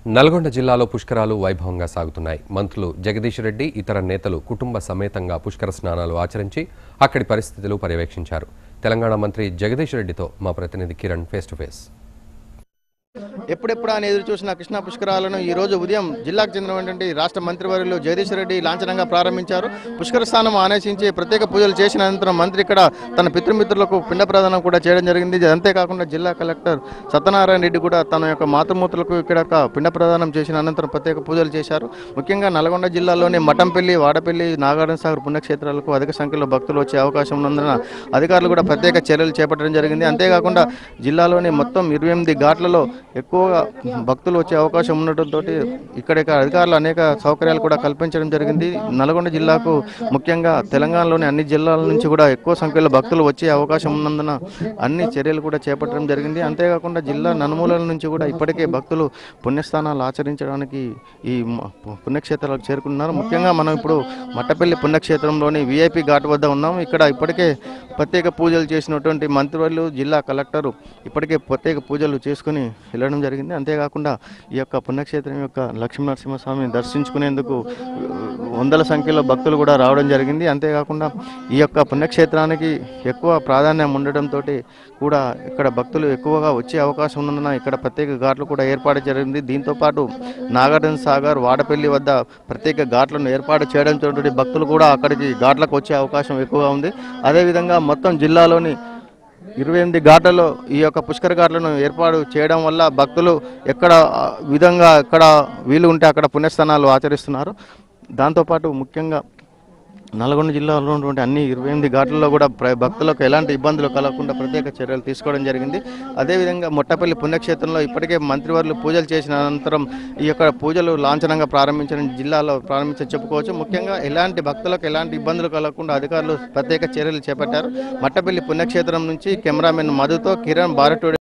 నల్గొండ జిల్లాలో పుష్కరాలు వైభవంగా సాగుతున్నాయి. మంత్రులు జగదీష్ రెడ్డి, ఇతర నేతలు కుటుంబ సమేతంగా పుష్కర స్నానాలు ఆచరించి అక్కడి పరిస్థితులు పర్యవేక్షించారు. తెలంగాణ మంత్రి జగదీష్ రెడ్డితో మా ప్రతినిధి కిరణ్ ఫేస్ టు ఫేస్. ఎప్పుడెప్పుడు ఆయన ఎదురు చూసిన కృష్ణా పుష్కరాలను ఈ రోజు ఉదయం జిల్లాకు చెందినటువంటి రాష్ట్ర మంత్రివర్యులు జగదీష్ రెడ్డి లాంఛనంగా ప్రారంభించారు. పుష్కర స్నానం ఆనేసించి ప్రత్యేక పూజలు చేసిన అనంతరం మంత్రి ఇక్కడ తన పితృమిత్రులకు పిండ ప్రదానం కూడా చేయడం జరిగింది. అంతేకాకుండా జిల్లా కలెక్టర్ సత్యనారాయణ రెడ్డి కూడా తన యొక్క మాతృమూర్తులకు ఇక్కడ పిండ ప్రదానం చేసిన అనంతరం ప్రత్యేక పూజలు చేశారు. ముఖ్యంగా నల్గొండ జిల్లాలోని మఠంపల్లి, వాడపల్లి, నాగార్జున సాగర్ పుణ్యక్షేత్రాలకు అధిక సంఖ్యలో భక్తులు వచ్చే అవకాశం ఉన్నందున అధికారులు కూడా ప్రత్యేక చర్యలు చేపట్టడం జరిగింది. అంతేకాకుండా జిల్లాలోని మొత్తం 28 ఘాట్లలో ఎక్కువగా భక్తులు వచ్చే అవకాశం ఉండటంతో ఇక్కడ అధికారులు అనేక సౌకర్యాలు కూడా కల్పించడం జరిగింది. నల్గొండ జిల్లాకు ముఖ్యంగా తెలంగాణలోని అన్ని జిల్లాల నుంచి కూడా ఎక్కువ సంఖ్యలో భక్తులు వచ్చే అవకాశం ఉన్నందున అన్ని చర్యలు కూడా చేపట్టడం జరిగింది. అంతేకాకుండా జిల్లా నలుమూలల నుంచి కూడా ఇప్పటికే భక్తులు పుణ్యస్థానాలు ఆచరించడానికి ఈ పుణ్యక్షేత్రాలకు చేరుకున్నారు. ముఖ్యంగా మనం ఇప్పుడు మట్టపల్లి పుణ్యక్షేత్రంలోని విఐపి ఘాట్ వద్ద ఉన్నాం. ఇక్కడ ఇప్పటికే ప్రత్యేక పూజలు చేసినటువంటి మంత్రివర్యులు, జిల్లా కలెక్టరు ఇప్పటికే ప్రత్యేక పూజలు చేసుకుని వెళ్ళడం జరిగింది. అంతేకాకుండా ఈ యొక్క పుణ్యక్షేత్రం యొక్క లక్ష్మీనరసింహస్వామిని దర్శించుకునేందుకు వందల సంఖ్యలో భక్తులు కూడా రావడం జరిగింది. అంతేకాకుండా ఈ యొక్క పుణ్యక్షేత్రానికి ఎక్కువ ప్రాధాన్యం ఉండడంతో కూడా ఇక్కడ భక్తులు ఎక్కువగా వచ్చే అవకాశం ఉన్నందున ఇక్కడ ప్రత్యేక ఘాట్లు కూడా ఏర్పాటు జరిగింది. దీంతోపాటు నాగార్జున సాగర్, వాడపల్లి వద్ద ప్రత్యేక ఘాట్లను ఏర్పాటు చేయడంతో భక్తులు కూడా అక్కడికి ఘాట్లకు వచ్చే అవకాశం ఎక్కువగా ఉంది. అదేవిధంగా మొత్తం జిల్లాలోని 28 ఘాట్లలో ఈ యొక్క పుష్కర ఘాట్లను ఏర్పాటు చేయడం వల్ల భక్తులు ఎక్కడ వీలు ఉంటే అక్కడ పుణ్యస్థానాలు ఆచరిస్తున్నారు. దాంతోపాటు ముఖ్యంగా నల్గొండ జిల్లాలో ఉన్నటువంటి అన్ని 28 ఘాట్లలో కూడా భక్తులకు ఎలాంటి ఇబ్బందులు కలగకుండా ప్రత్యేక చర్యలు తీసుకోవడం జరిగింది. అదేవిధంగా మొట్టపల్లి పుణ్యక్షేత్రంలో ఇప్పటికే మంత్రివర్యులు పూజలు చేసిన అనంతరం ఈ యొక్క పూజలు లాంఛనంగా జిల్లాలో చెప్పుకోవచ్చు. ముఖ్యంగా ఎలాంటి భక్తులకు ఎలాంటి ఇబ్బందులు కలగకుండా అధికారులు ప్రత్యేక చర్యలు చేపట్టారు. మట్టపల్లి పుణ్యక్షేత్రం నుంచి కెమెరామెన్ మధుతో కిరణ్, భారత్.